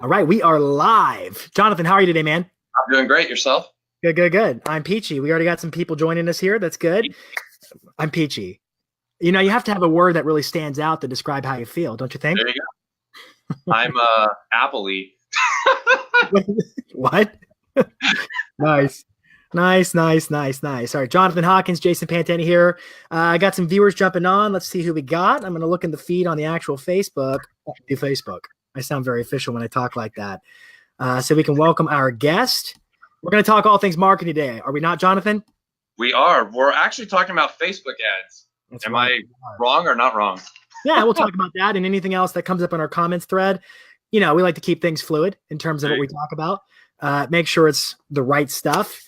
All right, we are live. Jonathan, how are you today, man? I'm doing great. Yourself? Good, good, good. I'm Peachy. We already got some people joining us here. That's good. I'm Peachy. You know, you have to have a word that really stands out to describe how you feel, don't you think? There you go. I'm Appley. What? Nice. Nice, nice, nice, nice. All right, Jonathan Hawkins, Jason Pantana here. I got some viewers jumping on. Let's see who we got. I'm going to look in the feed on the actual Facebook. Do Facebook. I sound very official when I talk like that. So we can welcome our guest. We're going to talk all things marketing today. Are we not, Jonathan? We are. We're actually talking about Facebook ads. That's Am right. I wrong or not wrong? Yeah, we'll talk about that and anything else that comes up in our comments thread. You know, we like to keep things fluid in terms of what we talk about. Make sure it's the right stuff.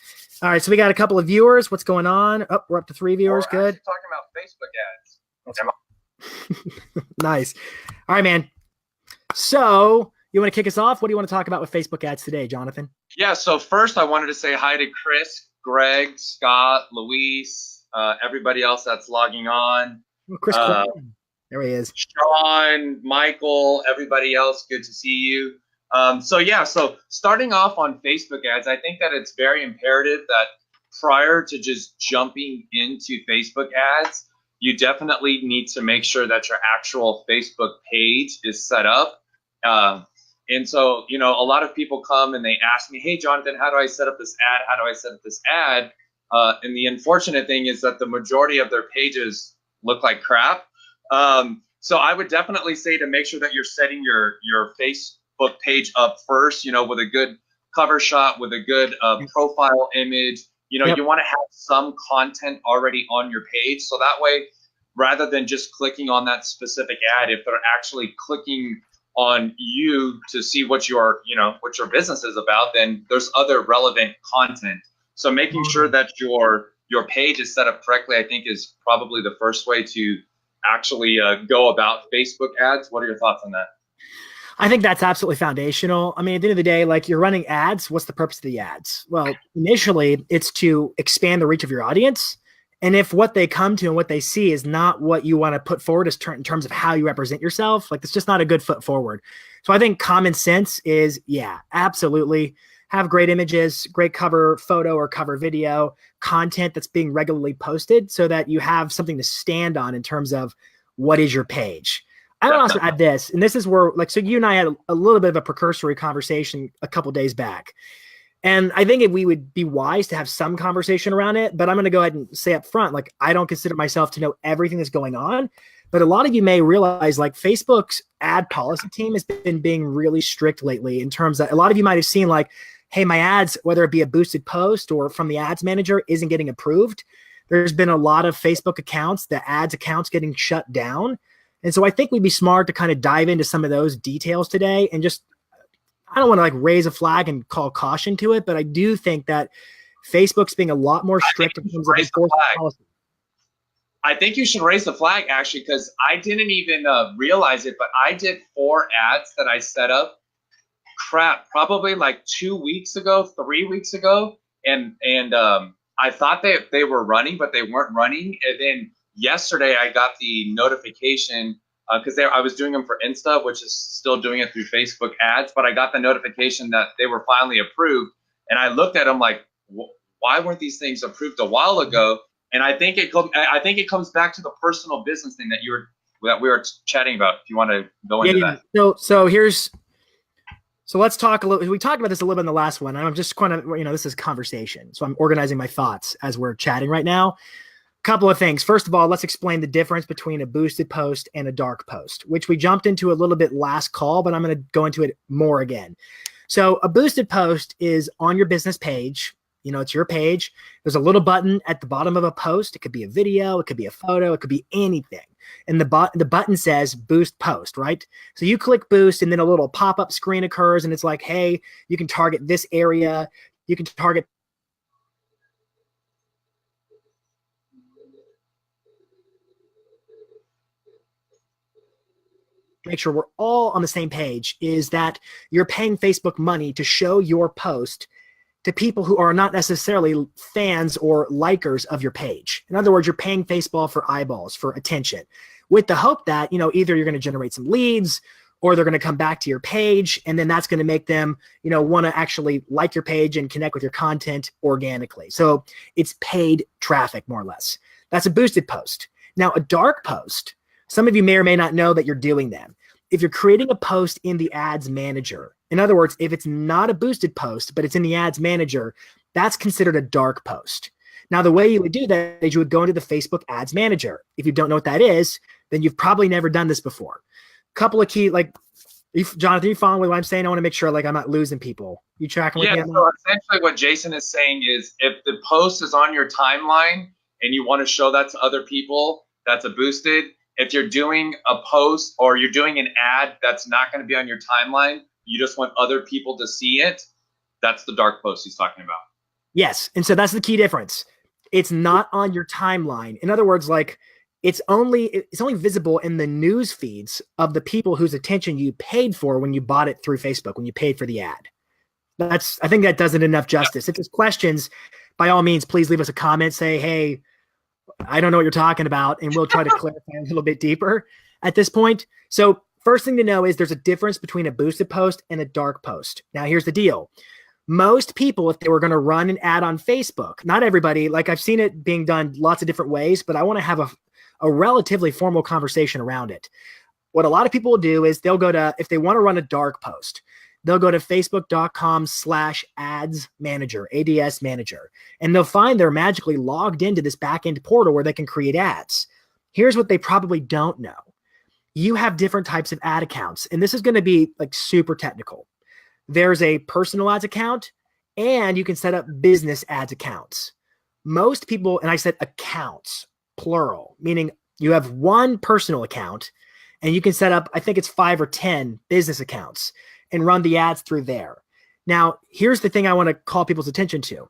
All right, so we got a couple of viewers. What's going on? Oh, we're up to 3 viewers. We're Good. talking about Facebook ads. Nice. All right, man. So you want to kick us off? What do you want to talk about with Facebook ads today, Jonathan? Yeah. So first, I wanted to say hi to Chris, Greg, Scott, Luis, everybody else that's logging on. Oh, Chris, there he is. Sean, Michael, everybody else. Good to see you. So starting off on Facebook ads, I think that it's very imperative that prior to just jumping into Facebook ads, you definitely need to make sure that your actual Facebook page is set up. And so, you know, a lot of people come and they ask me, hey, Jonathan, how do I set up this ad? How do I set up this ad? And the unfortunate thing is that the majority of their pages look like crap. So I would definitely say to make sure that you're setting your Facebook page up first, you know, with a good cover shot, with a good profile image. You know, you want to have some content already on your page. So that way, rather than just clicking on that specific ad, if they're actually clicking on you to see what your business is about, then there's other relevant content. So making sure that your page is set up correctly, I think, is probably the first way to actually go about Facebook ads. What are your thoughts on that? I think that's absolutely foundational. I mean, at the end of the day, like, you're running ads. What's the purpose of the ads? Well, initially, it's to expand the reach of your audience. And if what they come to and what they see is not what you want to put forward in terms of how you represent yourself, like, it's just not a good foot forward. So I think common sense is, yeah, absolutely. Have great images, great cover photo or cover video, content that's being regularly posted so that you have something to stand on in terms of what is your page. I would also add this, and this is where, like, so you and I had a little bit of a precursory conversation a couple days back. And I think we would be wise to have some conversation around it, but I'm going to go ahead and say up front, like, I don't consider myself to know everything that's going on, but a lot of you may realize, like, Facebook's ad policy team has been being really strict lately in terms of, a lot of you might have seen, like, hey, my ads, whether it be a boosted post or from the ads manager, isn't getting approved. There's been a lot of Facebook accounts, the ads accounts getting shut down. And so I think we'd be smart to kind of dive into some of those details today and just, I don't want to, like, raise a flag and call caution to it, but I do think that Facebook's being a lot more strict in terms of enforcing policy. I think you should raise the flag, actually, because I didn't even realize it, but I did 4 ads that I set up, probably like 2 weeks ago, 3 weeks ago, and I thought they were running, but they weren't running. And then yesterday I got the notification because I was doing them for Insta, which is still doing it through Facebook ads, but I got the notification that they were finally approved, and I looked at them like, why weren't these things approved a while ago? And I think it comes back to the personal business thing that we were chatting about. If you want to go into that. So let's talk a little. We talked about this a little bit in the last one. And I'm just kind of, you know, this is conversation. So I'm organizing my thoughts as we're chatting right now. Couple of things. First of all, let's explain the difference between a boosted post and a dark post, which we jumped into a little bit last call, but I'm going to go into it more again. So a boosted post is on your business page. You know, it's your page. There's a little button at the bottom of a post. It could be a video. It could be a photo. It could be anything. And the button says boost post, right? So you click boost and then a little pop-up screen occurs and it's like, hey, you can target this area. You can target make sure we're all on the same page, is that you're paying Facebook money to show your post to people who are not necessarily fans or likers of your page. In other words, you're paying Facebook for eyeballs, for attention, with the hope that, you know, either you're going to generate some leads or they're going to come back to your page, and then that's going to make them, want to actually like your page and connect with your content organically. So it's paid traffic, more or less. That's a boosted post. Now, a dark post, some of you may or may not know that you're doing them. If you're creating a post in the ads manager, in other words, if it's not a boosted post, but it's in the ads manager, that's considered a dark post. Now, the way you would do that is you would go into the Facebook ads manager. If you don't know what that is, then you've probably never done this before. Couple of key, Jonathan, you following what I'm saying? I want to make sure I'm not losing people. You tracking with me? Yeah, so essentially what Jason is saying is if the post is on your timeline and you want to show that to other people, that's a boosted. If you're doing a post or you're doing an ad that's not going to be on your timeline, you just want other people to see it, that's the dark post he's talking about. Yes, and so that's the key difference. It's not on your timeline. In other words, it's only visible in the news feeds of the people whose attention you paid for when you bought it through Facebook, when you paid for the ad. I think that does it enough justice. If there's questions, by all means, please leave us a comment. Say, hey, I don't know what you're talking about, and we'll try to clarify a little bit deeper at this point. So first thing to know is there's a difference between a boosted post and a dark post. Now, here's the deal. Most people, if they were going to run an ad on Facebook, not everybody, I've seen it being done lots of different ways, but I want to have a relatively formal conversation around it. What a lot of people will do is they'll go to, if they want to run a dark post, they'll go to facebook.com/ads manager, ADS manager, and they'll find they're magically logged into this back-end portal where they can create ads. Here's what they probably don't know. You have different types of ad accounts, and this is going to be super technical. There's a personal ads account, and you can set up business ads accounts. Most people, and I said accounts, plural, meaning you have one personal account, and you can set up, I think it's 5 or 10 business accounts and run the ads through there. Now, here's the thing I want to call people's attention to.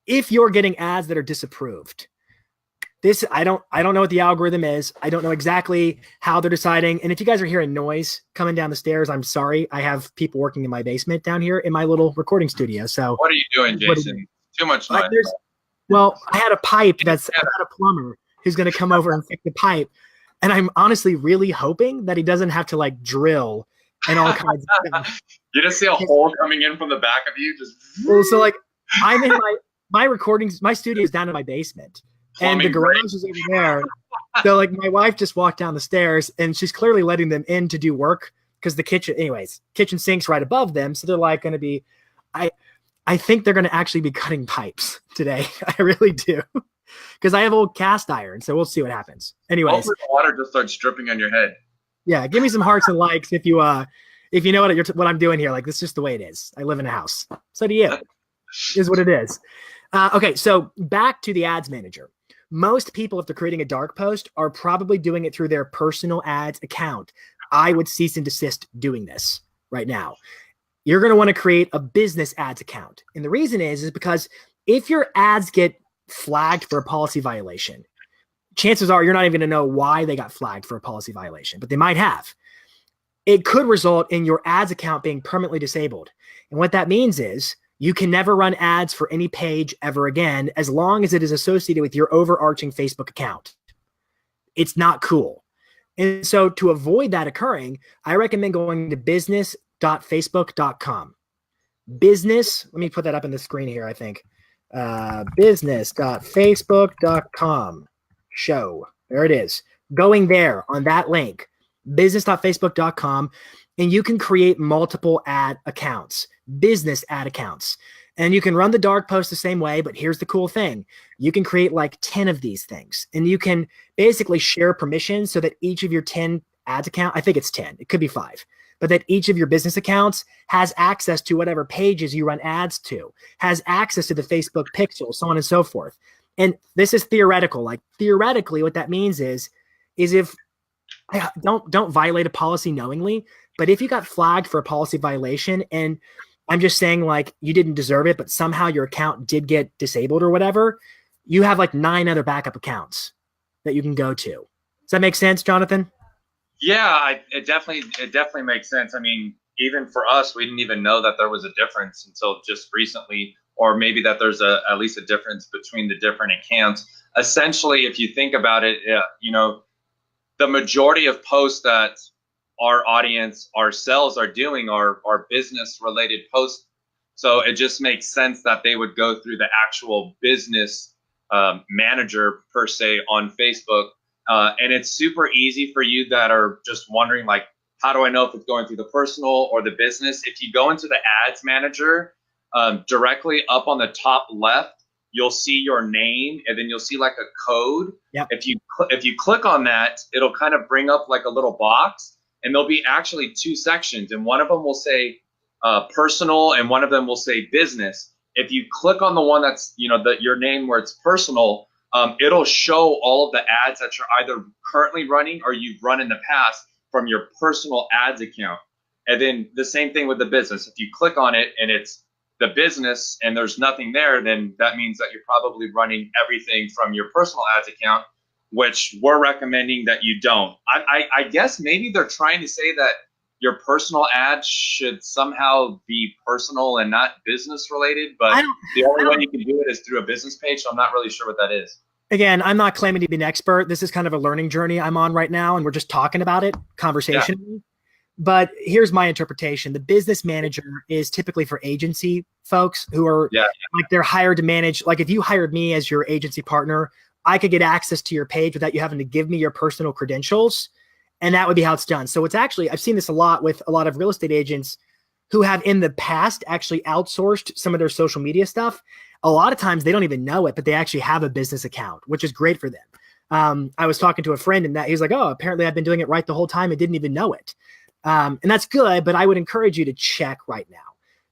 If you're getting ads that are disapproved, I don't know what the algorithm is. I don't know exactly how they're deciding. And if you guys are hearing noise coming down the stairs, I'm sorry. I have people working in my basement down here in my little recording studio. So what are you doing, Jason? Too much noise. Well, I had a pipe I had a plumber who's going to come over and fix the pipe. And I'm honestly really hoping that he doesn't have to drill and all kinds of stuff. You just see a hole coming in from the back of you. Well, so I'm in my recordings, my studio is down in my basement. And the garage is over there. So my wife just walked down the stairs and she's clearly letting them in to do work because the kitchen sink's right above them. So they're going to be, I think they're going to actually be cutting pipes today. I really do. Because I have old cast iron. So we'll see what happens. Anyways. Hopefully the water just starts dripping on your head. Yeah. Give me some hearts and likes if you know what I'm doing here. This is just the way it is. I live in a house. So do you. Is what it is. Okay. So back to the ads manager. Most people, if they're creating a dark post, are probably doing it through their personal ads account. I would cease and desist doing this right now. You're going to want to create a business ads account. And the reason is because if your ads get flagged for a policy violation, chances are you're not even going to know why they got flagged for a policy violation, but they might have. It could result in your ads account being permanently disabled. And what that means is you can never run ads for any page ever again as long as it is associated with your overarching Facebook account. It's not cool. And so to avoid that occurring, I recommend going to business.facebook.com. Business, let me put that up on the screen here, I think. Business.facebook.com. Show. There it is. Going there on that link, business.facebook.com, and you can create multiple ad accounts, business ad accounts. And you can run the dark post the same way, but here's the cool thing. You can create 10 of these things, and you can basically share permissions so that each of your 10 ads account, I think it's 10, it could be 5, but that each of your business accounts has access to whatever pages you run ads to, has access to the Facebook pixel, so on and so forth. And this is theoretical. Theoretically, what that means is if don't violate a policy knowingly, but if you got flagged for a policy violation, and I'm just saying you didn't deserve it, but somehow your account did get disabled or whatever, you have 9 other backup accounts that you can go to. Does that make sense, Jonathan? Yeah, it definitely makes sense. I mean, even for us, we didn't even know that there was a difference until just recently, or maybe that there's at least a difference between the different accounts. Essentially, if you think about it, the majority of posts that our audience ourselves are doing are business related posts. So it just makes sense that they would go through the actual business manager per se on Facebook. And it's super easy for you that are just wondering, like, how do I know if it's going through the personal or the business? If you go into the ads manager, directly up on the top left, you'll see your name, and then you'll see like a code. Yep. If you click on that, it'll kind of bring up like a little box, and there'll be actually two sections, and one of them will say personal, and one of them will say business. If you click on the one that's your name where it's personal, it'll show all of the ads that you're either currently running or you've run in the past from your personal ads account. And then the same thing with the business. If you click on it and it's the business and there's nothing there, then that means that you're probably running everything from your personal ads account, which we're recommending that you don't. I guess maybe they're trying to say that your personal ads should somehow be personal and not business related, but the only way you can do it is through a business page. So I'm not really sure what that is. Again, I'm not claiming to be an expert. This is kind of a learning journey I'm on right now, and we're just talking about it conversationally. Yeah. But here's my interpretation. The business manager is typically for agency folks who are like they're hired to manage. Like if you hired me as your agency partner, I could get access to your page without you having to give me your personal credentials. And that would be how it's done. So it's actually, I've seen this a lot with a lot of real estate agents who have in the past actually outsourced some of their social media stuff. A lot of times they don't even know it, but they actually have a business account, which is great for them. I was talking to a friend and that he was like, oh, apparently I've been doing it right the whole time and didn't even know it. And that's good, but I would encourage you to check right now,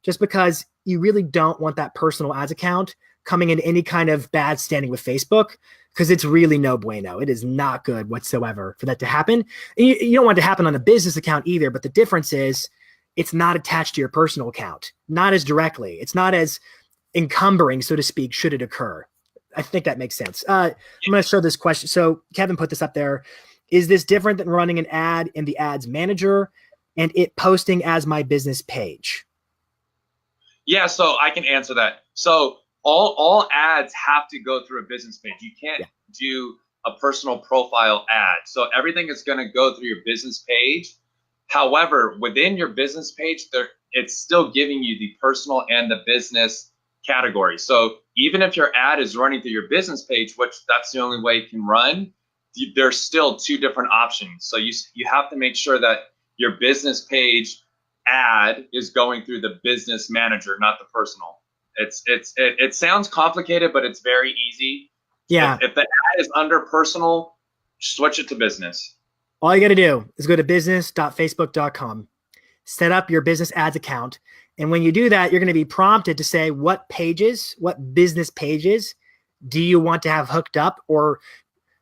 just because you really don't want that personal ads account coming in any kind of bad standing with Facebook, because it's really no bueno. It is not good whatsoever for that to happen. And you don't want it to happen on a business account either, but the difference is it's not attached to your personal account, not as directly. It's not as encumbering, so to speak, should it occur. I think that makes sense. I'm going to show this question. So Kevin put this up there. Is this different than running an ad in the ads manager and it posting as my business page? Yeah, so I can answer that. So all ads have to go through a business page. You can't do a personal profile ad. So everything is going to go through your business page. However, within your business page, it's still giving you the personal and the business category. So even if your ad is running through your business page, which that's the only way it can run, there's still two different options. So you have to make sure that your business page ad is going through the business manager, not the personal. It sounds complicated, but it's very easy. Yeah. If the ad is under personal, switch it to business. All you got to do is go to business.facebook.com, set up your business ads account. And when you do that, you're going to be prompted to say what business pages do you want to have hooked up? Or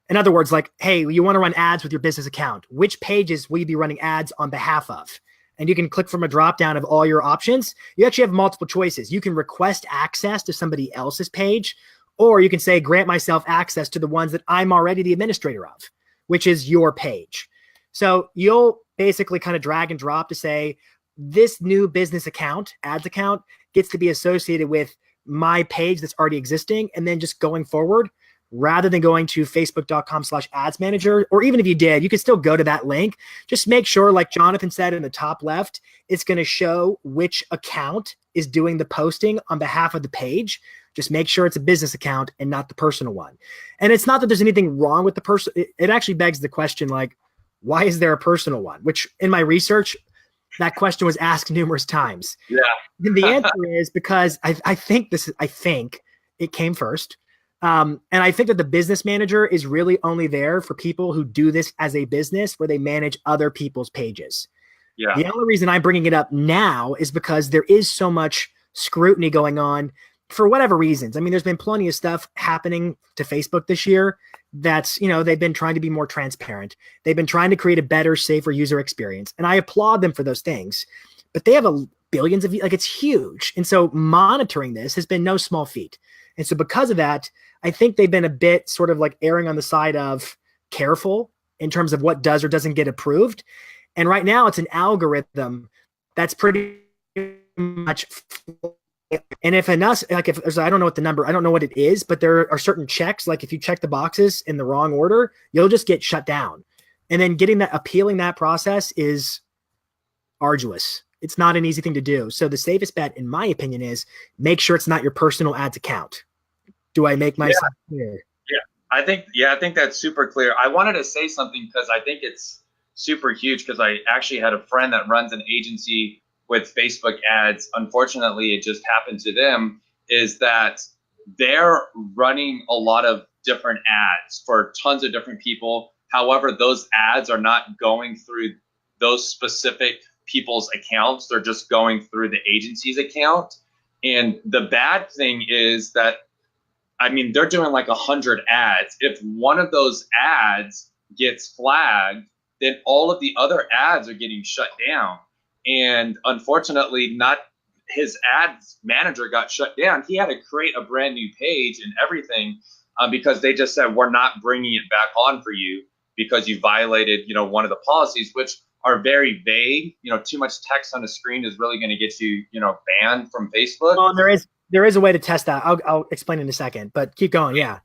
in other words, like, hey, you want to run ads with your business account. Which pages will you be running ads on behalf of? And you can click from a drop down of all your options. You actually have multiple choices. You can request access to somebody else's page, or you can say, grant myself access to the ones that I'm already the administrator of, which is your page. So you'll basically kind of drag and drop to say, this new business account, ads account, gets to be associated with my page that's already existing. And then just going forward, rather than going to facebook.com/ads manager, or even if you did, you can still go to that link. Just make sure, like Jonathan said in the top left, it's going to show which account is doing the posting on behalf of the page. Just make sure it's a business account and not the personal one. And it's not that there's anything wrong with the person. It actually begs the question, like, why is there a personal one? Which in my research, that question was asked numerous times. Yeah. And the answer is because I think it came first. And I think that the business manager is really only there for people who do this as a business where they manage other people's pages. Yeah. The only reason I'm bringing it up now is because there is so much scrutiny going on for whatever reasons. I mean, there's been plenty of stuff happening to Facebook this year that's, they've been trying to be more transparent. They've been trying to create a better, safer user experience. And I applaud them for those things, but they have billions of, it's huge. And so monitoring this has been no small feat. And so because of that, I think they've been a bit sort of like erring on the side of careful in terms of what does or doesn't get approved. And right now it's an algorithm that's pretty much, and if enough, like if I don't know what the number, I don't know what it is, but there are certain checks. Like if you check the boxes in the wrong order, you'll just get shut down. And then appealing that process is arduous. It's not an easy thing to do. So the safest bet, in my opinion, is make sure it's not your personal ads account. Do I make myself clear? I think that's super clear. I wanted to say something because I think it's super huge, because I actually had a friend that runs an agency with Facebook ads. Unfortunately, it just happened to them, is that they're running a lot of different ads for tons of different people. However, those ads are not going through those specific people's accounts. They're just going through the agency's account. And the bad thing is that, I mean, they're doing like 100 ads. If one of those ads gets flagged, then all of the other ads are getting shut down. And unfortunately, not his ads manager got shut down. He had to create a brand new page and everything, because they just said, we're not bringing it back on for you because you violated, one of the policies, which are very vague. Too much text on a screen is really going to get you, banned from Facebook. Well, there is a way to test that. I'll explain in a second, but keep going. Yeah.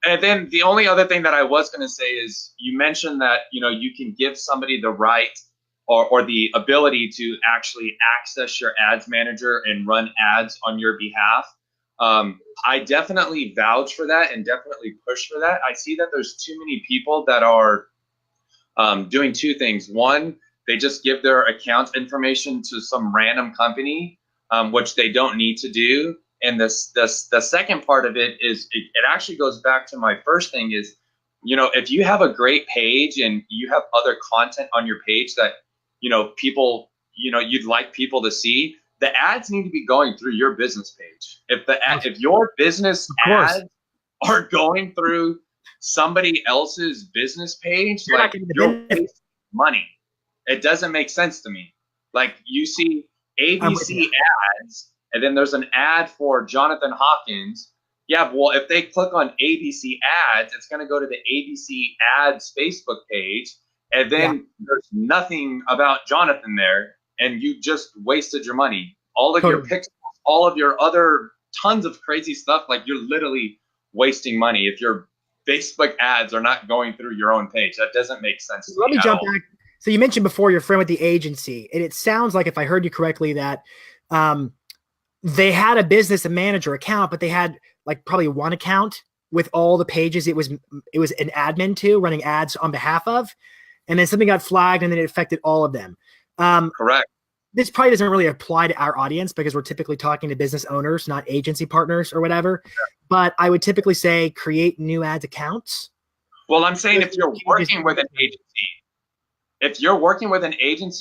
And then the only other thing that I was going to say is, you mentioned that, you can give somebody the right or the ability to actually access your ads manager and run ads on your behalf. I definitely vouch for that and definitely push for that. I see that there's too many people that are doing two things. One, they just give their account information to some random company, which they don't need to do. And the second part of it is, it actually goes back to my first thing is, if you have a great page and you have other content on your page that, people, you'd like people to see, the ads need to be going through your business page. If your business ads are going through somebody else's business page, like, you're wasting money. It doesn't make sense to me. Like, you see ABC ads, and then there's an ad for Jonathan Hawkins. Yeah, well, if they click on ABC ads, it's going to go to the ABC ads Facebook page, and then there's nothing about Jonathan there, and you just wasted your money. All of your pixels, all of your other tons of crazy stuff, like, you're literally wasting money if your Facebook ads are not going through your own page. That doesn't make sense. Let me jump back. So you mentioned before your friend with the agency, and it sounds like, if I heard you correctly, that they had a business and manager account, but they had like probably one account with all the pages it was an admin to, running ads on behalf of, and then something got flagged and then it affected all of them. Correct. This probably doesn't really apply to our audience because we're typically talking to business owners, not agency partners or whatever. Yeah. But I would typically say create new ads accounts. Well, I'm saying if you're working with an agency,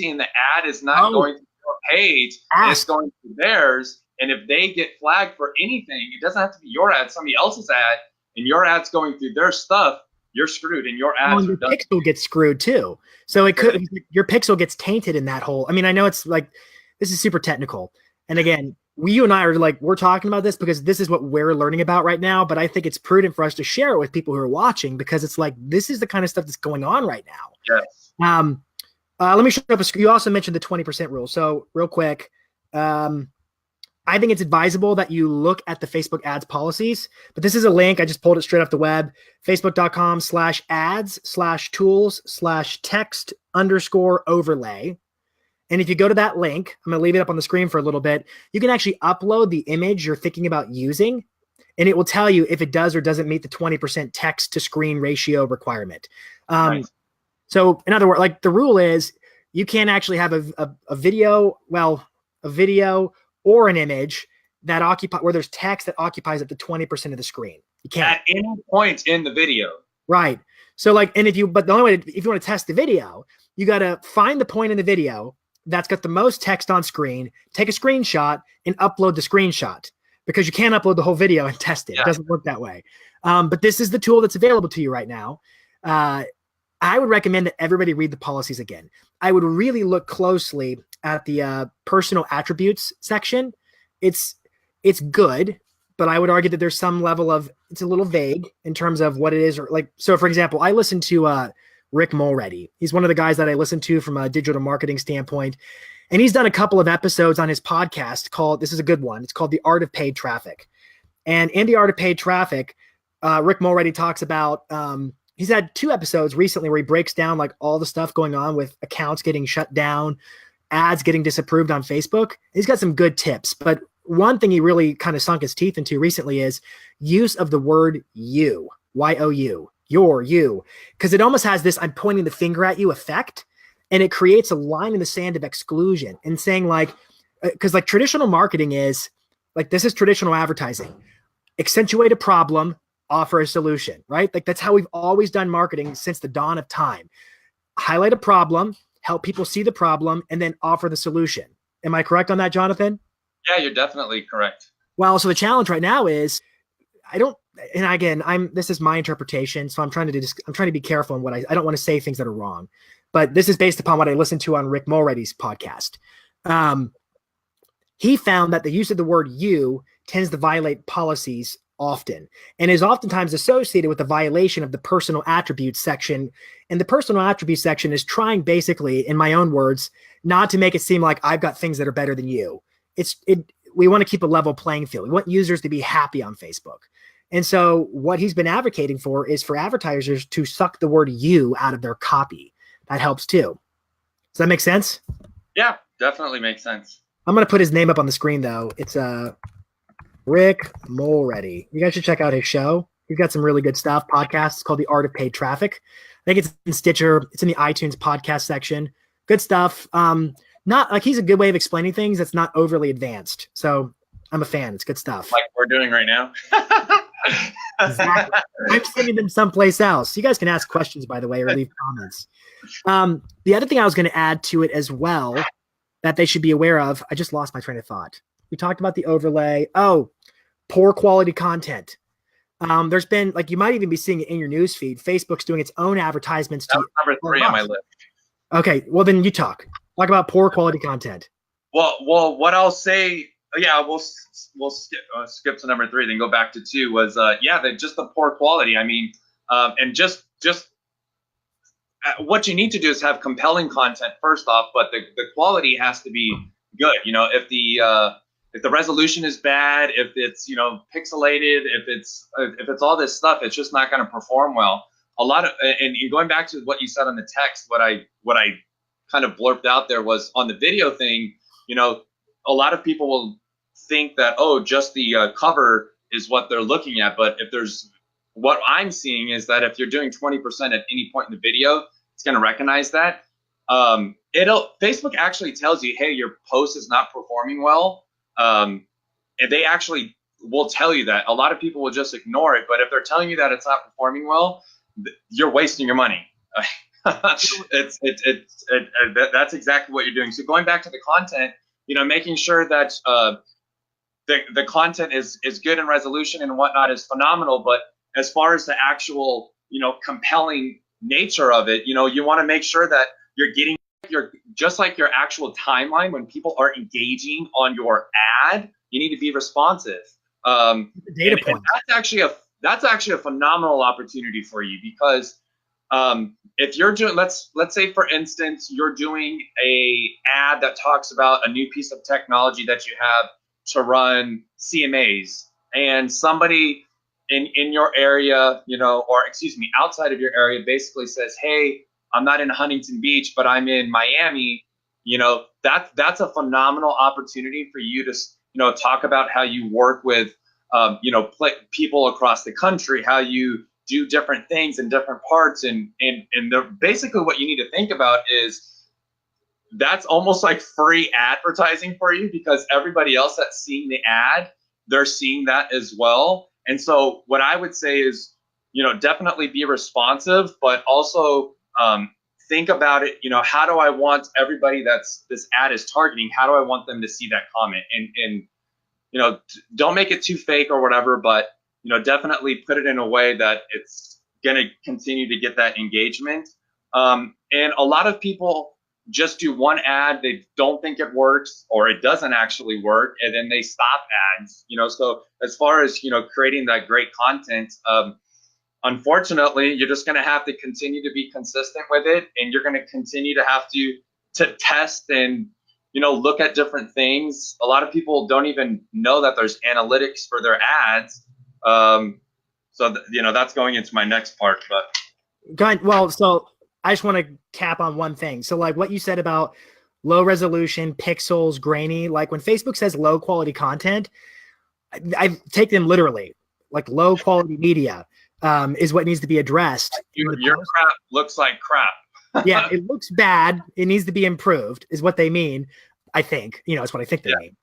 and the ad is not going to your page, it's going to theirs. And if they get flagged for anything, it doesn't have to be your ad, somebody else's ad, and your ad's going through their stuff, you're screwed, and your ads are done. Pixel gets screwed too. So your pixel gets tainted in that whole. I mean, I know it's like, this is super technical. And again, you and I are like, we're talking about this because this is what we're learning about right now. But I think it's prudent for us to share it with people who are watching, because it's like, this is the kind of stuff that's going on right now. Yes. Let me show up a screen. You also mentioned the 20% rule. So real quick, I think it's advisable that you look at the Facebook ads policies, but this is a link. I just pulled it straight off the web, facebook.com/ads/tools/text_overlay. And if you go to that link, I'm going to leave it up on the screen for a little bit. You can actually upload the image you're thinking about using, and it will tell you if it does or doesn't meet the 20% text to screen ratio requirement. Nice. So in other words, like, the rule is you can't actually have a video or an image that where there's text that occupies up to 20% of the screen. You can't at any point in the video. Right. So like, and if you want to test the video, you got to find the point in the video that's got the most text on screen, take a screenshot and upload the screenshot, because you can't upload the whole video and test it. Yeah. It doesn't work that way. But this is the tool that's available to you right now. I would recommend that everybody read the policies again. I would really look closely at the personal attributes section. It's good, but I would argue that there's some level of, it's a little vague in terms of what it is. Or like, so for example, I listened to Rick Mulready. He's one of the guys that I listen to from a digital marketing standpoint. And he's done a couple of episodes on his podcast called, this is a good one, it's called The Art of Paid Traffic. And in The Art of Paid Traffic, Rick Mulready talks about he's had 2 episodes recently where he breaks down like all the stuff going on with accounts getting shut down, ads getting disapproved on Facebook. He's got some good tips, but one thing he really kind of sunk his teeth into recently is use of the word you, Y-O-U, your, you, because it almost has this I'm pointing the finger at you effect, and it creates a line in the sand of exclusion and saying like, because like traditional marketing is like, this is traditional advertising, accentuate a problem, offer a solution, right? Like that's how we've always done marketing since the dawn of time. Highlight a problem, help people see the problem, and then offer the solution. Am I correct on that, Jonathan? Yeah, you're definitely correct. Well, so the challenge right now is I don't, and again, this is my interpretation, so I'm trying to be careful in what I don't want to say things that are wrong, but this is based upon what I listened to on Rick Mulready's podcast. He found that the use of the word you tends to violate policies often and is oftentimes associated with the violation of the personal attributes section. And the personal attributes section is trying basically, in my own words, not to make it seem like I've got things that are better than you. We want to keep a level playing field. We want users to be happy on Facebook. And so what he's been advocating for is for advertisers to suck the word you out of their copy. That helps too. Does that make sense? Yeah, definitely makes sense. I'm going to put his name up on the screen, though. It's Rick Mulready. You guys should check out his show. He's got some really good stuff. Podcast. It's called The Art of Paid Traffic. I think it's in Stitcher. It's in the iTunes podcast section. Good stuff. Not like he's a good way of explaining things that's not overly advanced. So I'm a fan. It's good stuff. Like we're doing right now. Exactly. I'm sending them someplace else. You guys can ask questions, by the way, or leave comments. The other thing I was going to add to it as well that they should be aware of, I just lost my train of thought. We talked about the overlay. Oh, poor quality content. There's been, like, you might even be seeing it in your news feed. Facebook's doing its own advertisements. That was number 3 on my list. Okay, well then you talk about poor quality content. Well, what I'll say, yeah, we'll skip to number 3, then go back to 2. Was just the poor quality. I mean, and just what you need to do is have compelling content first off, but the quality has to be good. You know, if the resolution is bad, if it's pixelated, if it's all this stuff, it's just not going to perform well. A lot of, and going back to what you said on the text, what I kind of blurped out there was on the video thing. A lot of people will think that, oh, just the cover is what they're looking at, but what I'm seeing is that if you're doing 20% at any point in the video, it's going to recognize that. Facebook actually tells you, hey, your post is not performing well. And they actually will tell you that. A lot of people will just ignore it, but if they're telling you that it's not performing well, you're wasting your money. That's exactly what you're doing. So going back to the content, making sure that the content is good in resolution and whatnot is phenomenal. But as far as the actual, compelling nature of it, you want to make sure that you're getting just like your actual timeline when people are engaging on your ad, you need to be responsive. Data point. And that's actually a phenomenal opportunity for you because if you're doing, let's say for instance, you're doing a ad that talks about a new piece of technology that you have to run CMAs, and somebody in your area, or excuse me, outside of your area basically says, hey, I'm not in Huntington Beach, but I'm in Miami. That's a phenomenal opportunity for you to, talk about how you work with, people across the country, how you do different things in different parts. And basically what you need to think about is that's almost like free advertising for you because everybody else that's seeing the ad, they're seeing that as well. And so what I would say is, definitely be responsive, but also think about it, how do I want everybody this ad is targeting, how do I want them to see that comment? And don't make it too fake or whatever, but, definitely put it in a way that it's going to continue to get that engagement. And a lot of people just do one ad, they don't think it works or it doesn't actually work, and then they stop ads, so as far as, creating that great content, unfortunately, you're just going to have to continue to be consistent with it, and you're going to continue to have to test and, look at different things. A lot of people don't even know that there's analytics for their ads. So that's going into my next part, but Go ahead. Well, so I just want to cap on one thing. So like what you said about low resolution, pixels, grainy, like when Facebook says low quality content, I take them literally. Like low quality media is what needs to be addressed. Your crap looks like crap. Yeah, it looks bad. It needs to be improved, is what they mean. I think, it's what I think they mean.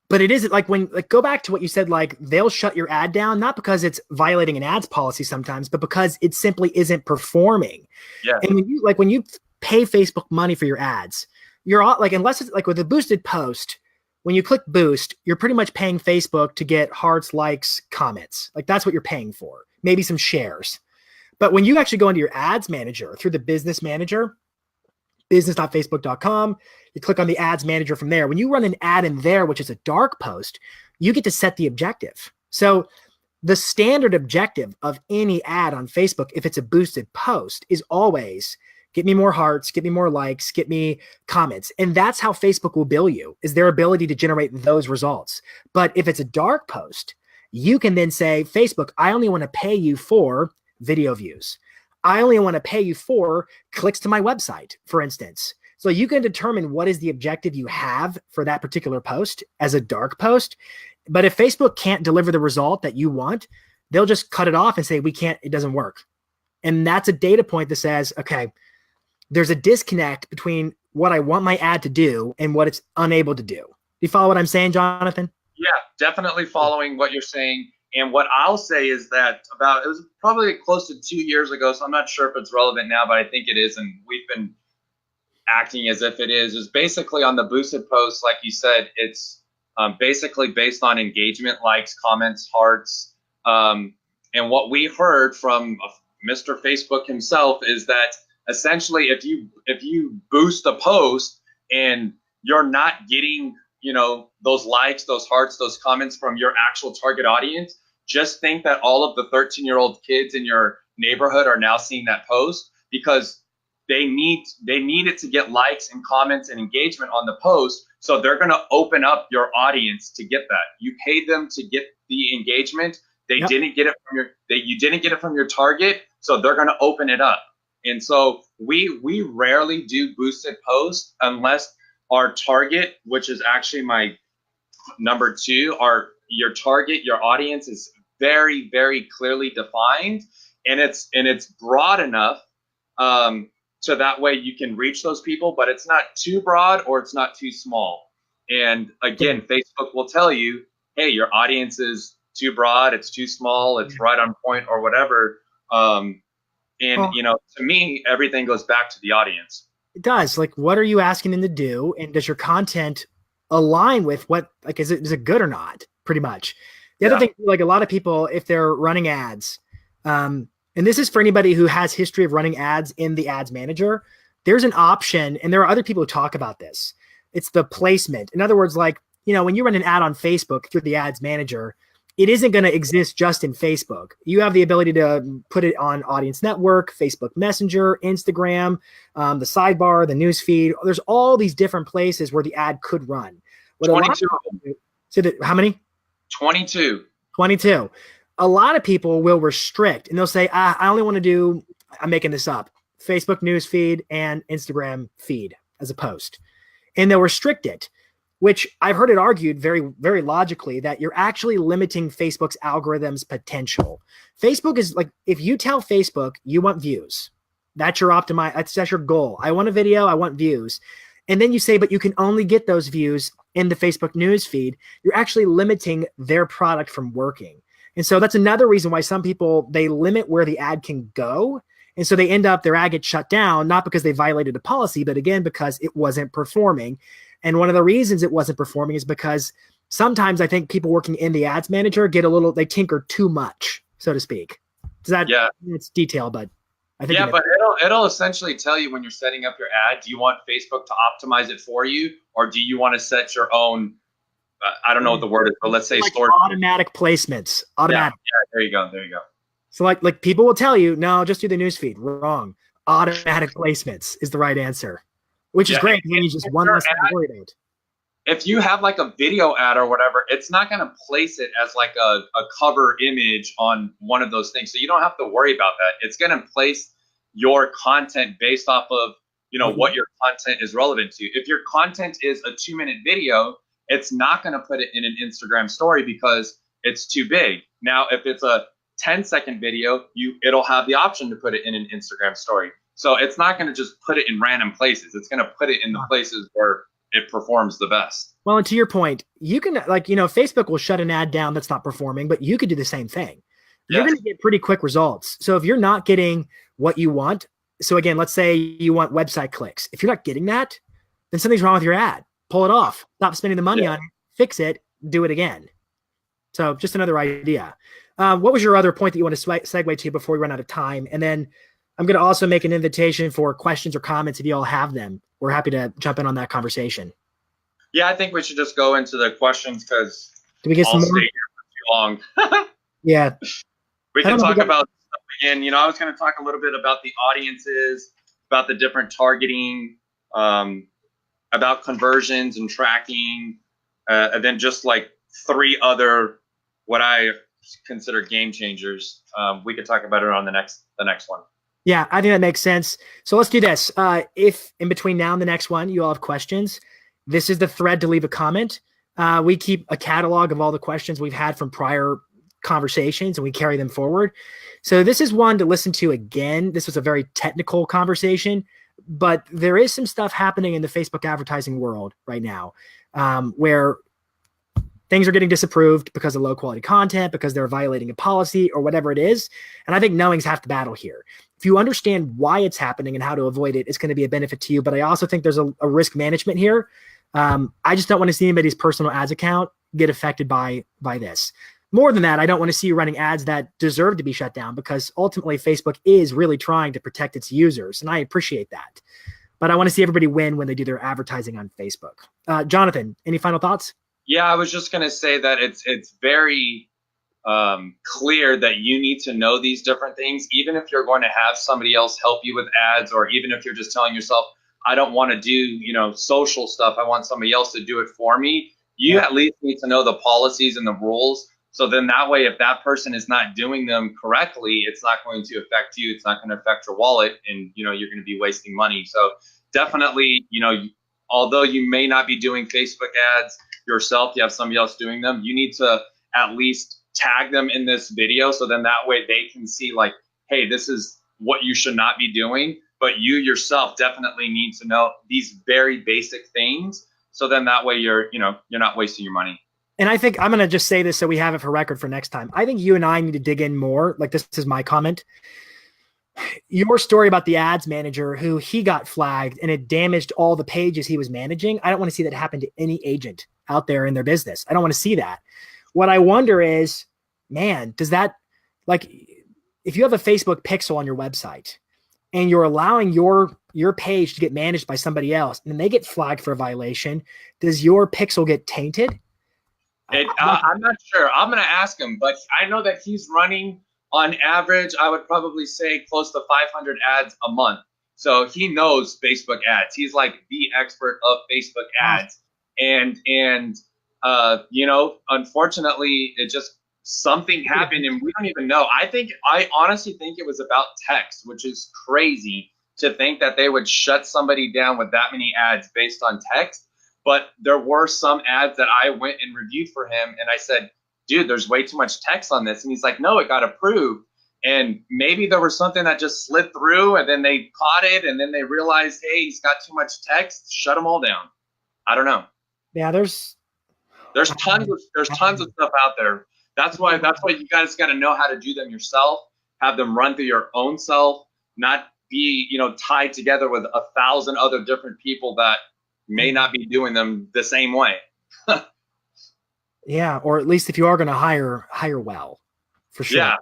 But it isn't like when, like, go back to what you said, like they'll shut your ad down, not because it's violating an ads policy sometimes, but because it simply isn't performing. Yeah. And when you pay Facebook money for your ads, you're all, like, unless it's like with a boosted post, when you click boost, you're pretty much paying Facebook to get hearts, likes, comments. Like that's what you're paying for, maybe some shares. But when you actually go into your ads manager through the business manager, business.facebook.com, you click on the ads manager from there. When you run an ad in there, which is a dark post, you get to set the objective. So the standard objective of any ad on Facebook, if it's a boosted post, is always get me more hearts, get me more likes, get me comments. And that's how Facebook will bill you, is their ability to generate those results. But if it's a dark post, you can then say, Facebook, I only want to pay you for video views. I only want to pay you for clicks to my website, for instance. So you can determine what is the objective you have for that particular post as a dark post. But if Facebook can't deliver the result that you want, they'll just cut it off and say, we can't, it doesn't work. And that's a data point that says, okay, there's a disconnect between what I want my ad to do and what it's unable to do. Do you follow what I'm saying, Jonathan? Yeah, definitely following what you're saying. And what I'll say is that it was probably close to 2 years ago, so I'm not sure if it's relevant now, but I think it is, and we've been acting as if it is basically on the boosted posts, like you said, it's basically based on engagement, likes, comments, hearts. And what we heard from Mr. Facebook himself is that essentially if you boost a post and you're not getting those likes, those hearts, those comments from your actual target audience, just think that all of the 13-year-old kids in your neighborhood are now seeing that post because they need it to get likes and comments and engagement on the post. So they're going to open up your audience to get that. You paid them to get the engagement. They didn't get it from you didn't get it from your target. So they're going to open it up. And so we rarely do boosted posts unless our target, which is actually my number 2, your target, your audience is very, very clearly defined, and it's broad enough so that way you can reach those people, but it's not too broad or it's not too small. And again, Facebook will tell you, hey, your audience is too broad, it's too small, it's right on point or whatever. To me, everything goes back to the audience. It does. Like, what are you asking them to do? And does your content align with what, like, is it good or not? Pretty much. The other thing, like a lot of people, if they're running ads, and this is for anybody who has history of running ads in the ads manager, there's an option, and there are other people who talk about this. It's the placement. In other words, like, when you run an ad on Facebook through the ads manager, it isn't going to exist just in Facebook. You have the ability to put it on Audience Network, Facebook Messenger, Instagram, the sidebar, the news feed. There's all these different places where the ad could run. 22. How many? 22. 22. A lot of people will restrict, and they'll say, I only want to do, I'm making this up, Facebook news feed and Instagram feed as a post. And they'll restrict it, which I've heard it argued very, very logically that you're actually limiting Facebook's algorithm's potential. Facebook is like, if you tell Facebook you want views, that's your that's your goal. I want a video, I want views. And then you say, but you can only get those views in the Facebook news feed. You're actually limiting their product from working. And so that's another reason why some people, they limit where the ad can go. And so they end up, their ad gets shut down, not because they violated a policy, but again, because it wasn't performing. And one of the reasons it wasn't performing is because sometimes I think people working in the ads manager they tinker too much, so to speak. It's detail, but I think. Yeah, but it'll essentially tell you when you're setting up your ad, do you want Facebook to optimize it for you, or do you want to set your own, I don't know what the word is, but let's say like automatic placements. Automatic. Yeah, there you go. So like people will tell you, no, just do the newsfeed. Wrong. Automatic placements is the right answer, which is great. When you just one less thing to worry about. if you have like a video ad or whatever, it's not going to place it as like a cover image on one of those things. So you don't have to worry about that. It's going to place your content based off of, what your content is relevant to. If your content is a 2-minute video, it's not going to put it in an Instagram story because it's too big. Now, if it's a 10-second video, it'll have the option to put it in an Instagram story. So it's not going to just put it in random places. It's going to put it in the places where it performs the best. Well, and to your point, you can Facebook will shut an ad down that's not performing, but you could do the same thing. You're going to get pretty quick results. So if you're not getting what you want, so again, let's say you want website clicks. If you're not getting that, then something's wrong with your ad. Pull it off. Stop spending the money on it. Fix it. Do it again. So just another idea. What was your other point that you want to segue to before we run out of time? And then I'm going to also make an invitation for questions or comments if you all have them. We're happy to jump in on that conversation. Yeah, I think we should just go into the questions because I'll stay here for too long. Yeah. We can talk about stuff again. I was going to talk a little bit about the audiences, about the different targeting, about conversions and tracking, and then just like 3 other what I consider game changers. We could talk about it on the next one. Yeah, I think that makes sense. So let's do this. If in between now and the next one, you all have questions, this is the thread to leave a comment. We keep a catalog of all the questions we've had from prior conversations and we carry them forward. So this is one to listen to again. This was a very technical conversation, but there is some stuff happening in the Facebook advertising world right now where things are getting disapproved because of low quality content, because they're violating a policy or whatever it is. And I think knowing's half the battle here. If you understand why it's happening and how to avoid it, it's going to be a benefit to you. But I also think there's a risk management here. I just don't want to see anybody's personal ads account get affected by this. More than that, I don't want to see you running ads that deserve to be shut down because ultimately Facebook is really trying to protect its users. And I appreciate that. But I want to see everybody win when they do their advertising on Facebook. Jonathan, any final thoughts? Yeah, I was just going to say that it's very clear that you need to know these different things, even if you're going to have somebody else help you with ads, or even if you're just telling yourself, I don't want to do, social stuff. I want somebody else to do it for me. You at least need to know the policies and the rules. So then that way, if that person is not doing them correctly, it's not going to affect you. It's not going to affect your wallet, and you're going to be wasting money. So definitely, although you may not be doing Facebook ads yourself, you have somebody else doing them, you need to at least tag them in this video. So then that way they can see like, hey, this is what you should not be doing. But you yourself definitely need to know these very basic things. So then that way you're not wasting your money. And I think I'm going to just say this so we have it for record for next time. I think you and I need to dig in more. Like, this is my comment. Your story about the ads manager who he got flagged and it damaged all the pages he was managing. I don't want to see that happen to any agent out there in their business. I don't want to see that. What I wonder is, man, does that, like, if you have a Facebook pixel on your website and you're allowing your page to get managed by somebody else and they get flagged for a violation, does your pixel get tainted? I'm not sure. I'm going to ask him, but I know that he's running on average, I would probably say close to 500 ads a month. So he knows Facebook ads. He's like the expert of Facebook ads. And unfortunately, it just, something happened and we don't even know. I honestly think it was about text, which is crazy to think that they would shut somebody down with that many ads based on text. But there were some ads that I went and reviewed for him, and I said, dude, there's way too much text on this. And he's like, no, it got approved. And maybe there was something that just slid through and then they caught it and then they realized, hey, he's got too much text, shut them all down. I don't know. Yeah, there's tons of stuff out there. That's why you guys got to know how to do them yourself, have them run through your own self, not be, tied together with 1,000 other different people that may not be doing them the same way. Yeah, or at least if you are going to hire well, for sure. Yeah,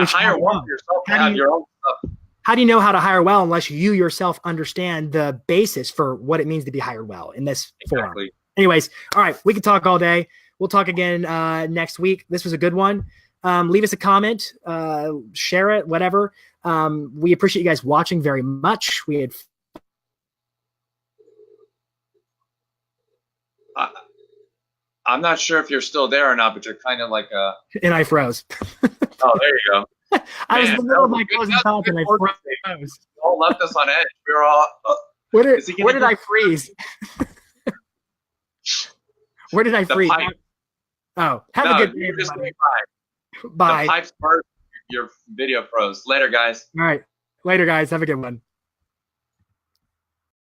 hire well for yourself. Have your own stuff. How do you know how to hire well unless you yourself understand the basis for what it means to be hired well in this form? Anyways, all right, we can talk all day. We'll talk again next week. This was a good one. Leave us a comment, share it, whatever. We appreciate you guys watching very much. We had I'm not sure if you're still there or not, but you're kind of like a. And I froze. Oh, there you go. I was in the middle of my closing thoughts and I froze. You all left us on edge. We were all. Where did I freeze? Where did I freeze? Pipe. Oh, have a good day, everybody. Bye. The pipes burst. Your video froze. Later, guys. All right. Later, guys. Have a good one.